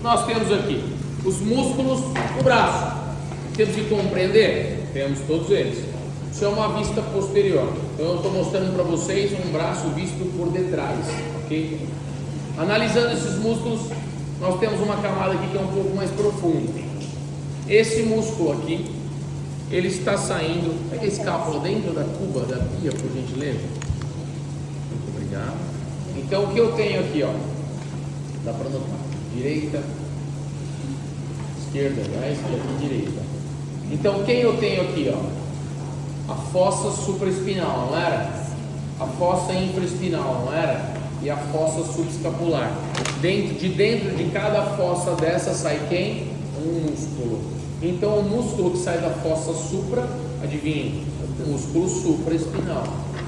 Nós temos aqui os músculos do braço. Temos que compreender? Temos todos eles. Isso é uma vista posterior. Então eu estou mostrando para vocês um braço visto por detrás, ok? Analisando esses músculos, nós temos uma camada aqui que é um pouco mais profunda. Esse músculo aqui, ele está saindo. Pega a escápula dentro da cuba, da pia, por gentileza. Muito obrigado. Então o que eu tenho aqui, ó, dá para notar, direita, esquerda, aliás, e aqui direita. Então quem eu tenho aqui, ó, a fossa supraespinal, não era? A fossa infraespinal, não era? E a fossa subescapular. De dentro de cada fossa dessa sai quem? Um músculo. Então o músculo que sai da fossa supra, adivinha? O músculo supraespinal.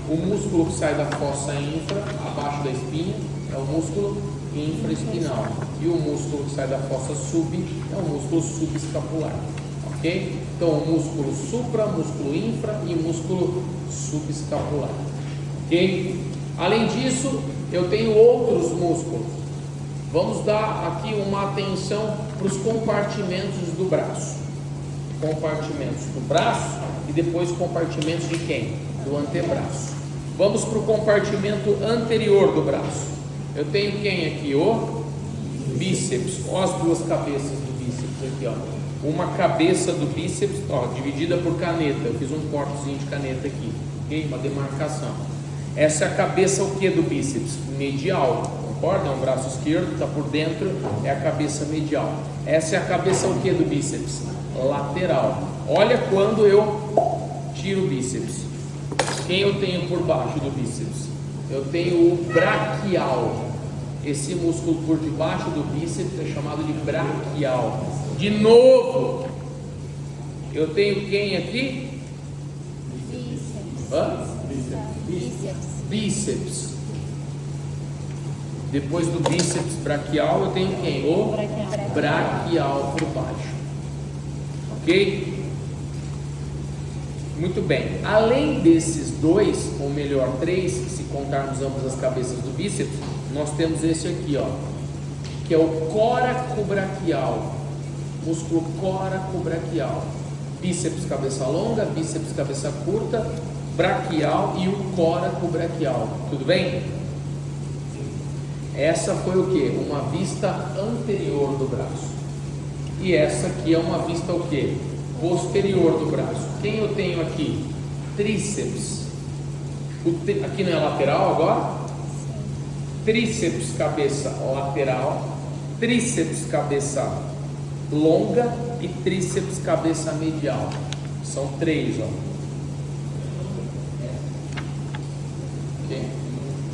O músculo que sai da fossa infra, abaixo da espinha, é o músculo infraespinal. E o músculo que sai da fossa sub é o músculo subescapular. Ok? Então o músculo supra, músculo infra e músculo subescapular. Ok? Além disso, eu tenho outros músculos. Vamos dar aqui uma atenção para os compartimentos do braço. Compartimentos do braço e depois compartimentos de quem? Do antebraço. Vamos para o compartimento anterior do braço. Eu tenho quem aqui? O bíceps. Olha as duas cabeças do bíceps aqui, ó. Uma cabeça do bíceps, ó, dividida por caneta. Eu fiz um cortezinho de caneta aqui, ok? Uma demarcação. Essa é a cabeça o que do bíceps? Medial, concorda? É um braço esquerdo, está por dentro, é a cabeça medial. Essa é a cabeça o que do bíceps? Lateral. Olha quando eu tiro o bíceps. Quem eu tenho por baixo do bíceps? Eu tenho o braquial. Esse músculo por debaixo do bíceps é chamado de braquial. De novo, eu tenho quem aqui? Bíceps. Depois do bíceps braquial, eu tenho quem? O braquial por baixo. Ok? Muito bem. Além desses dois, ou melhor, três, se contarmos ambas as cabeças do bíceps, nós temos esse aqui, ó, que é o coracobraquial. Músculo coracobraquial. Bíceps cabeça longa, bíceps cabeça curta, braquial e o coracobraquial. Tudo bem? Essa foi o que? Uma vista anterior do braço. E essa aqui é uma vista o que? Posterior do braço. Quem eu tenho aqui? Tríceps. Aqui não é lateral agora? Tríceps cabeça lateral, tríceps cabeça longa e tríceps cabeça medial. São três, ó. Okay.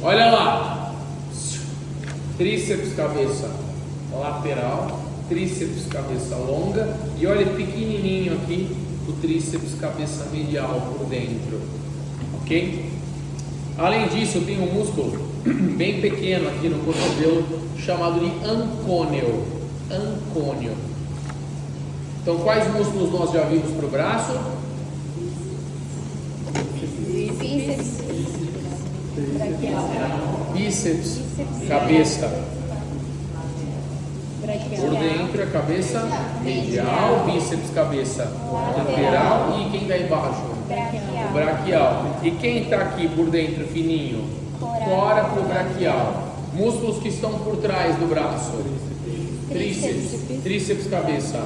Olha lá. Tríceps cabeça lateral, tríceps cabeça longa e olha pequenininho aqui o tríceps cabeça medial por dentro. Ok? Além disso, eu tenho um músculo bem pequeno aqui no cotovelo chamado de ancônio. Ancônio. Então, quais músculos nós já vimos para o braço? Bíceps, cabeça por dentro, a cabeça medial, bíceps, cabeça lateral e quem está embaixo? O braquial. E quem está aqui por dentro, fininho? Coracobraquial. Músculos que estão por trás do braço: tríceps, tríceps cabeça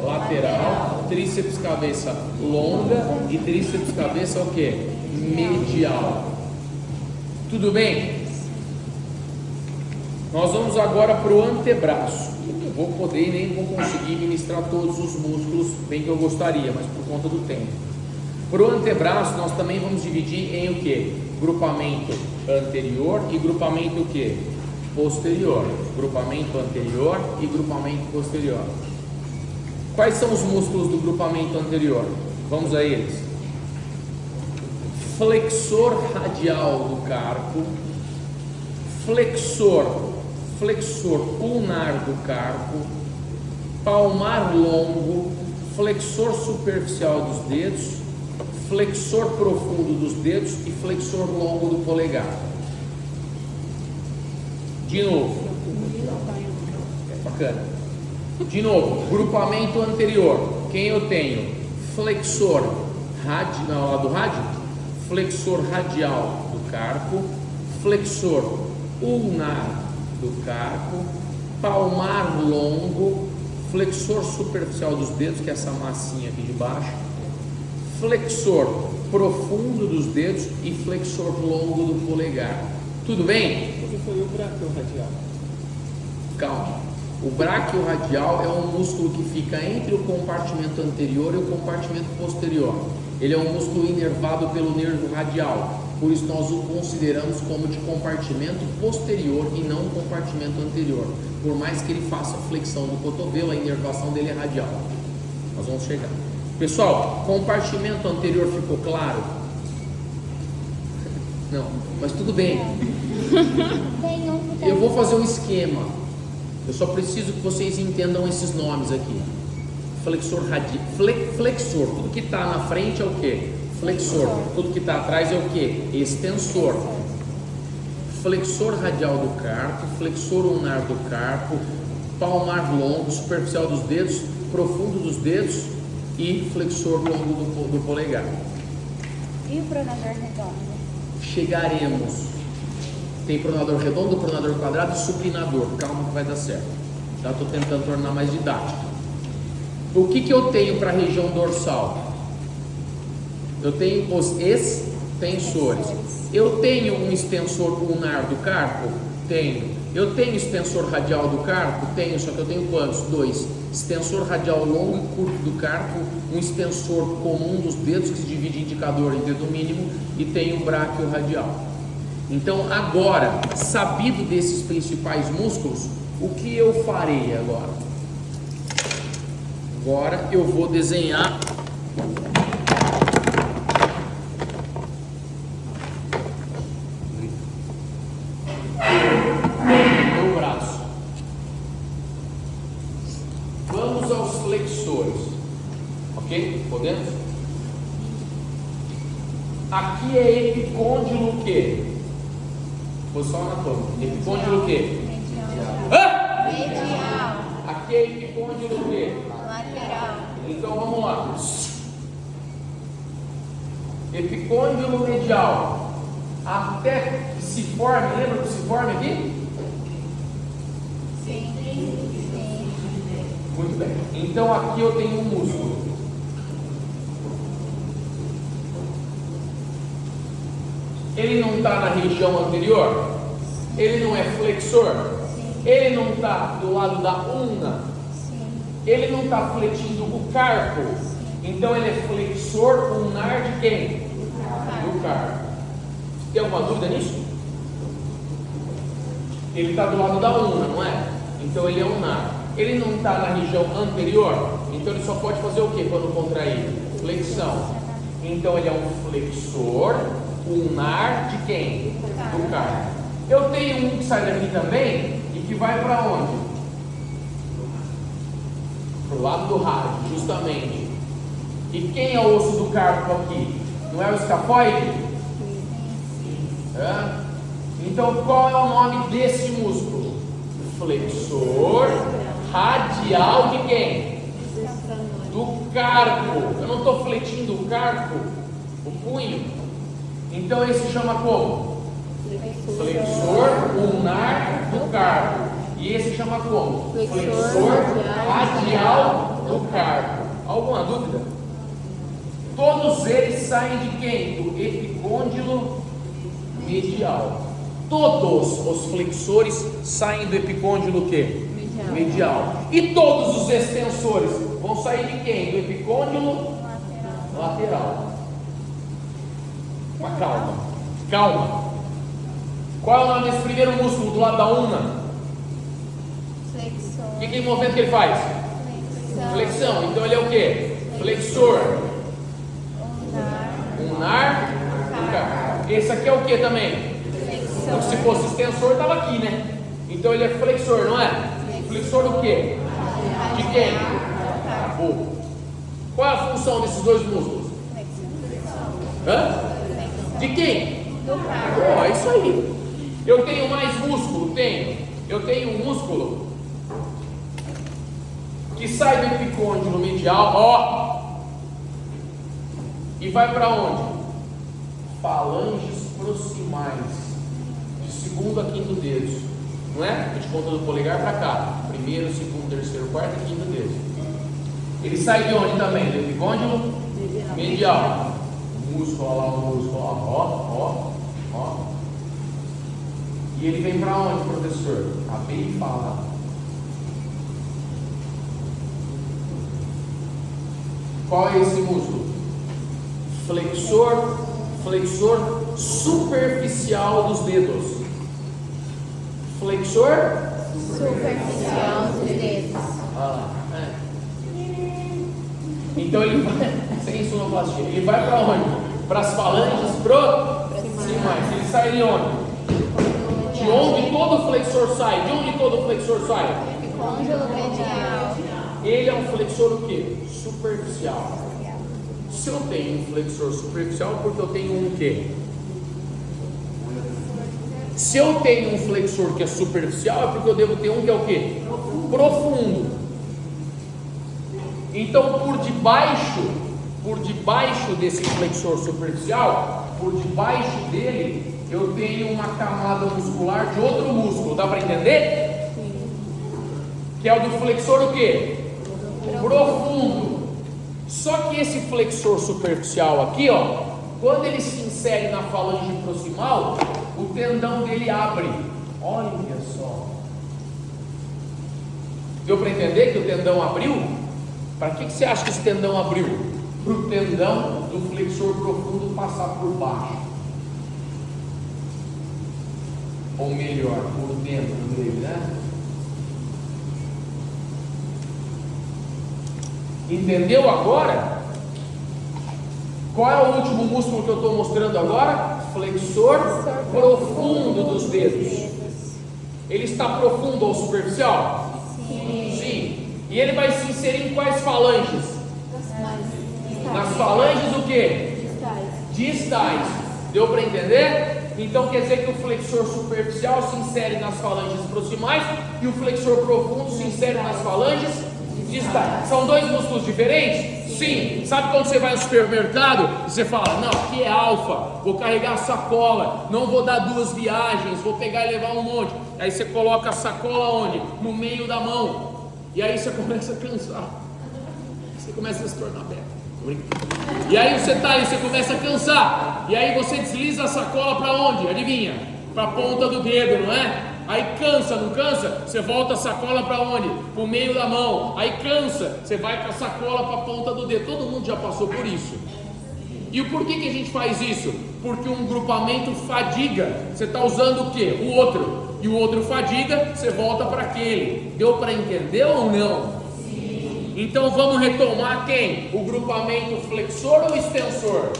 lateral, tríceps cabeça longa e tríceps cabeça o que? Medial. Tudo bem? Nós vamos agora para o antebraço. Eu vou poder e nem vou conseguir ministrar todos os músculos bem que eu gostaria, mas por conta do tempo. Para o antebraço nós também vamos dividir em o que? Grupamento anterior e grupamento o que? Posterior. Grupamento anterior e grupamento posterior. Quais são os músculos do grupamento anterior? Vamos a eles. Flexor radial do carpo, flexor ulnar do carpo, palmar longo, flexor superficial dos dedos, flexor profundo dos dedos e flexor longo do polegar. De novo. É bacana. De novo, grupamento anterior. Quem eu tenho? Flexor radial, lado rádio, flexor radial do carpo, flexor ulnar do carpo, palmar longo, flexor superficial dos dedos, que é essa massinha aqui de baixo, flexor profundo dos dedos e flexor longo do polegar. Tudo bem? Esse foi o braquio radial. Calma. O bráquio radial é um músculo que fica entre o compartimento anterior e o compartimento posterior. Ele é um músculo inervado pelo nervo radial, por isso nós o consideramos como de compartimento posterior e não compartimento anterior. Por mais que ele faça flexão do cotovelo, a inervação dele é radial. Nós vamos chegar. Pessoal, compartimento anterior ficou claro? Não, mas tudo bem. Eu vou fazer um esquema. Eu só preciso que vocês entendam esses nomes aqui. Flexor radial, flexor, tudo que está na frente é o que? Flexor. Tudo que está atrás é o que? Extensor. Flexor radial do carpo, flexor ulnar do carpo, palmar longo, superficial dos dedos, profundo dos dedos e flexor longo do polegar. E o pronador redondo? Chegaremos. Tem pronador redondo, pronador quadrado e supinador. Calma que vai dar certo. Já estou tentando tornar mais didático. O que eu tenho para a região dorsal? Eu tenho os extensores. Eu tenho um extensor ulnar do carpo? Tenho. Eu tenho extensor radial do carpo? Tenho, só que eu tenho quantos? 2. Extensor radial longo e curto do carpo, um extensor comum dos dedos que se divide em indicador e dedo mínimo, e tenho o bráquio radial. Então agora, sabido desses principais músculos, o que eu farei agora? Agora eu vou desenhar meu braço. Vamos aos flexores, ok? Podemos? Aqui é epicôndilo o quê? Posição anatômica. Epicôndilo o quê? Medial. Aqui é epicôndilo o quê? Lateral. Então vamos lá. Epicôndilo medial. Até que se forme, lembra que se forme aqui? Sim. Muito bem. Então aqui eu tenho um músculo. Ele não está na região anterior? Ele não é flexor? Sim. Ele não está do lado da ulna? Sim. Ele não está fletindo o carpo? Então ele é flexor ulnar de quem? Do carpo. Tem alguma dúvida nisso? Ele está do lado da ulna, não é? Então ele é ulnar. Ele não está na região anterior? Então ele só pode fazer o que quando contrair? Flexão. Então ele é um flexor ulnar de quem? Do carpo. Eu tenho um que sai daqui também e que vai para onde? Para o lado do rádio, justamente. E quem é o osso do carpo aqui? Não é o escafoide? É? Então qual é o nome desse músculo? Flexor radial de quem? Do carpo. Eu não estou fletindo o carpo, o punho. Então esse chama como? Flexor ulnar do carpo. E esse chama como? Flexor radial do carpo. Alguma dúvida? Todos eles saem de quem? Do epicôndilo medial. Todos os flexores saem do epicôndilo o quê? Medial. E todos os extensores vão sair de quem? Do epicôndilo lateral. Mas calma. Qual é o nome desse primeiro músculo do lado da ulna? Flexor. O que movimento que ele faz? Flexão. Então ele é o quê? Flexor. Ulnar do carpo. Esse aqui é o que também? Então, se fosse extensor, estava aqui, né? Então ele é flexor, não é? Flexor do quê? De quem? Acabou. Qual é a função desses dois músculos? Hã? De quem? Oh, é isso aí. Eu tenho mais músculo? Tenho. Eu tenho um músculo que sai do epicôndilo medial, ó, e vai para onde? Falanges proximais, de segundo a quinto dedos, não é? A gente conta do polegar para cá, primeiro, segundo, terceiro, quarto e quinto dedo. Ele sai de onde também? Do epicôndilo medial. O músculo, olha lá o músculo, ó. E ele vem para onde, professor? Acabei de falar. Qual é esse músculo? Flexor superficial dos dedos. Flexor Superficial dos dedos. Então ele vai, sem sonoplastia, ele vai para onde? Para as falanges proximais. Ele sai de onde? De onde todo flexor sai? De onde todo flexor sai? Epicôndilo medial. Ele é um flexor o quê? Superficial. Se eu tenho um flexor superficial, porque eu tenho um quê? Se eu tenho um flexor que é superficial, é porque eu devo ter um que é o quê? Profundo. Então, por debaixo desse flexor superficial, por debaixo dele, eu tenho uma camada muscular de outro músculo. Dá para entender? Sim. Que é o do flexor o quê? Profundo. Só que esse flexor superficial aqui, ó, quando ele se insere na falange proximal, o tendão dele abre. Olha só. Deu para entender que o tendão abriu? Para que você acha que esse tendão abriu? Para o tendão do flexor profundo passar por baixo. Ou melhor, por dentro dele, né? Entendeu agora? Qual é o último músculo que eu estou mostrando agora? Flexor profundo dos dedos. Ele está profundo ou superficial? Sim. E ele vai se inserir em quais falanges? Nas falanges o quê? Distais. Deu para entender? Então quer dizer que o flexor superficial se insere nas falanges proximais e o flexor profundo se insere nas falanges distais. São dois músculos diferentes? Sim. Sabe quando você vai no supermercado e você fala, não, aqui é alfa, vou carregar a sacola, não vou dar 2 viagens, vou pegar e levar um monte. Aí você coloca a sacola onde? No meio da mão. E aí você começa a cansar. Você começa a se tornar beta. E aí você tá ali, você começa a cansar. E aí você desliza a sacola para onde? Adivinha? Para a ponta do dedo, não é? Aí cansa, não cansa? Você volta a sacola para onde? Para o meio da mão. Aí cansa, você vai com a sacola para a ponta do dedo. Todo mundo já passou por isso. E o porquê que a gente faz isso? Porque um grupamento fadiga. Você está usando o quê? O outro. E o outro fadiga, você volta para aquele. Deu para entender ou não? Sim. Então vamos retomar quem? O grupamento flexor ou extensor?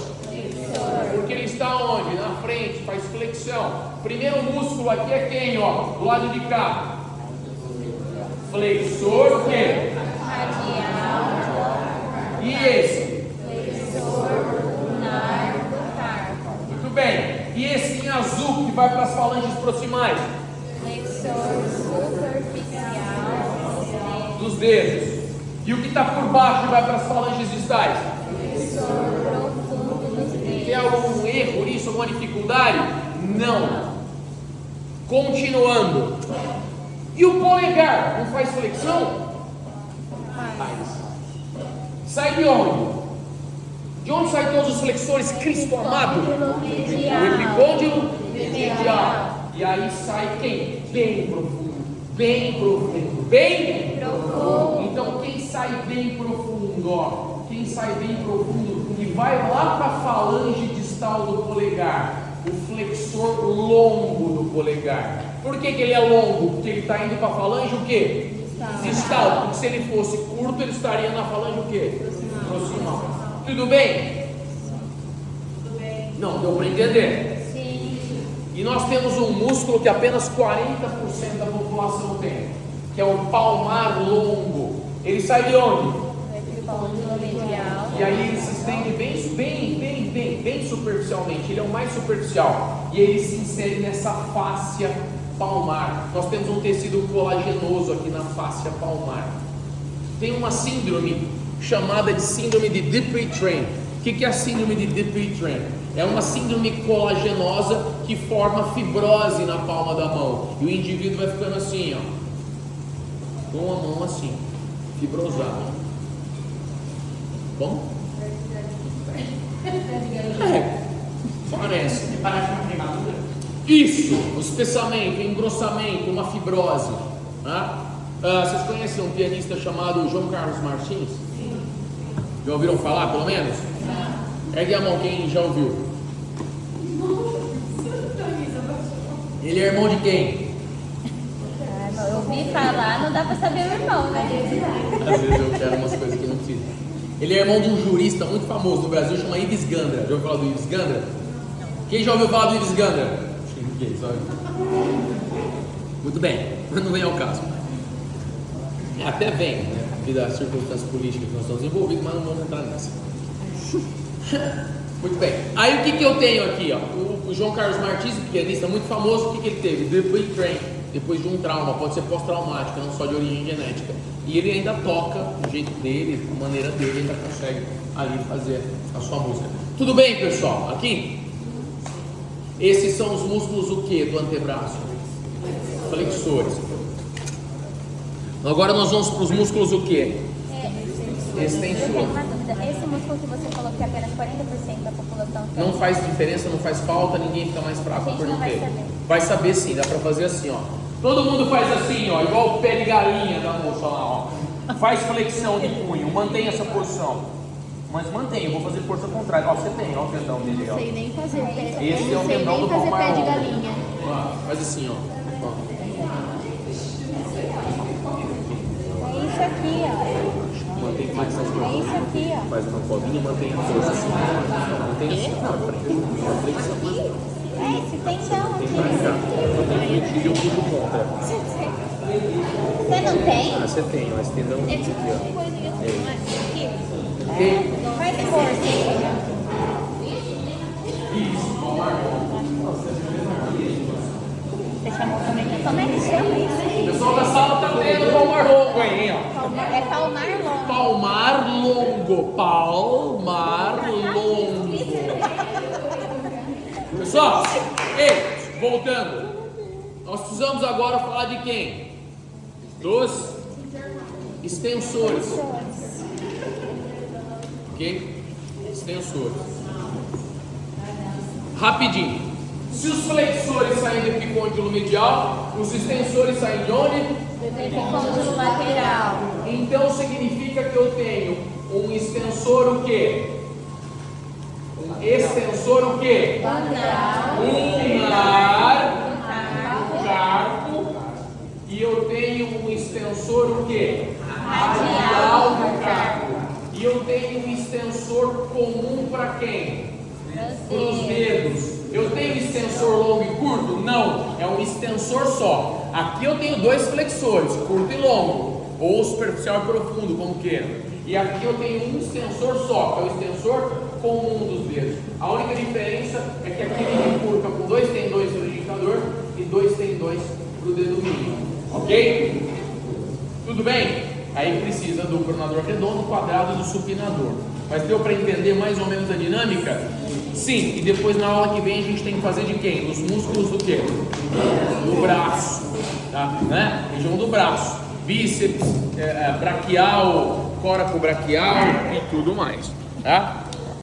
Porque ele está onde? Na frente, faz flexão. Primeiro músculo aqui é quem, ó? Do lado de cá. Flexor o quê? Radial. E esse? Flexor lunar do carpo. Muito bem. E esse em azul que vai para as falanges proximais? Flexor superficial Dos dedos. E o que está por baixo vai para as falanges distais? flexor profundo dos dedos. Tem algum erro nisso, alguma dificuldade? Não. Continuando. E o polegar? Não faz flexão? Faz. Sai de onde? De onde saem todos os flexores? Cristo amado? Do epicôndilo medial. E aí sai quem? Bem profundo. Bem profundo. Bem profundo. Então quem sai bem profundo, ó? Quem sai bem profundo e vai lá para a falange distal do polegar, o flexor longo do polegar. Por que ele é longo? Porque ele está indo para a falange o quê? Distal. Porque se ele fosse curto, ele estaria na falange o quê? Proximal. Tudo bem? Tudo bem. Não, deu para entender? Sim. E nós temos um músculo que apenas 40% da população tem, que é o palmar longo. Ele sai de onde? Medial. E aí ele se estende bem superficialmente. Ele é o mais superficial. E ele se insere nessa fáscia palmar. Nós temos um tecido colagenoso aqui na fáscia palmar. tem uma síndrome chamada de síndrome de Dupuytren. O que é a síndrome de Dupuytren? É uma síndrome colagenosa que forma fibrose na palma da mão. E o indivíduo vai ficando assim, ó, com a mão assim, fibrosada. Bom? Parece. Parece uma queimadura. Isso, o espessamento, engrossamento, uma fibrose. Né? Vocês conhecem um pianista chamado João Carlos Martins? Sim. Já ouviram falar, pelo menos? Ergue a mão quem já ouviu. Ele é irmão de quem? Eu ouvi falar, não dá pra saber o irmão, né? Às vezes eu quero umas coisas que eu não preciso. Ele é irmão de um jurista muito famoso no Brasil, chama Ives Gandra. Já ouviu falar do Ives Gandra? Quem já ouviu falar do Ives Gandra? Ninguém, sabe? Muito bem, mas não vem ao caso. Até vem, né? Devido às circunstâncias políticas que nós estamos envolvidos, mas não vamos entrar nessa. Muito bem. Aí o que eu tenho aqui, ó? O João Carlos Martins, pianista muito famoso, o que ele teve? Dupuytren, depois de um trauma, pode ser pós-traumática, não só de origem genética. E ele ainda toca do jeito dele, da maneira dele, ainda consegue ali fazer a sua música. Tudo bem, pessoal? Aqui? Esses são os músculos o que do antebraço? Flexores. Agora nós vamos para os músculos o que? Eu tenho uma dúvida. Esse músculo que você falou que apenas 40% da população tem. Não faz diferença, não faz falta, ninguém fica mais fraco por não vai ter. saber. Vai saber sim, dá para fazer assim, ó. Todo mundo faz assim, ó, igual o pé de galinha da moça lá, ó. Faz flexão de punho, mantém essa posição. Mas mantém, eu vou fazer força contrária. Ó, você tem, ó o tendão dele, ó. Não sei nem fazer pé. Esse é o tendão do fazer palmar pé de longo. galinha. Ó, faz assim, ó. É isso aqui, ó. Mantém mais essa É força. isso aqui, ó. Faz uma covinha e mantém a força assim. Mantém assim, ó. Flexão. É esse tendão Tem aqui. mais cá. Mantém aqui e eu puxo contra. Você não tem? Ah, você tem, ó. Esse tendão aqui, ó. Aqui. Faz força. Você chamou também. Como é que chama O isso? pessoal da sala tá tendo palmar longo aí, hein, ó. É palmar longo. Palmar longo. Palmar longo. Pessoal, ei, voltando. Nós precisamos agora falar de quem? Dos extensores. Ok? Extensores. Rapidinho. Se os flexores saem do epicôndilo medial, os extensores saem de onde? Epicôndilo lateral. Então significa que eu tenho um extensor o quê? Um extensor o quê? Lateral. Um carpo. E eu tenho um extensor o quê? Radial do carpo. E eu tenho um extensor comum para quem? Para os dedos. Eu tenho extensor longo e curto? Não, é um extensor só. Aqui eu tenho dois flexores, curto e longo, ou superficial e profundo, como queiram. E aqui eu tenho um extensor só, que é o extensor comum dos dedos. A única diferença é que aqui ele bifurca com dois tendões no indicador e dois tendões para o dedo mínimo. Ok? Tudo bem? Aí precisa do pronador redondo, quadrado e do supinador. Mas deu para entender mais ou menos a dinâmica? Sim, e depois na aula que vem a gente tem que fazer de quem? Dos músculos do quê? Do braço, tá? Né? Região do braço, bíceps, braquial, coracobraquial e tudo mais, tá?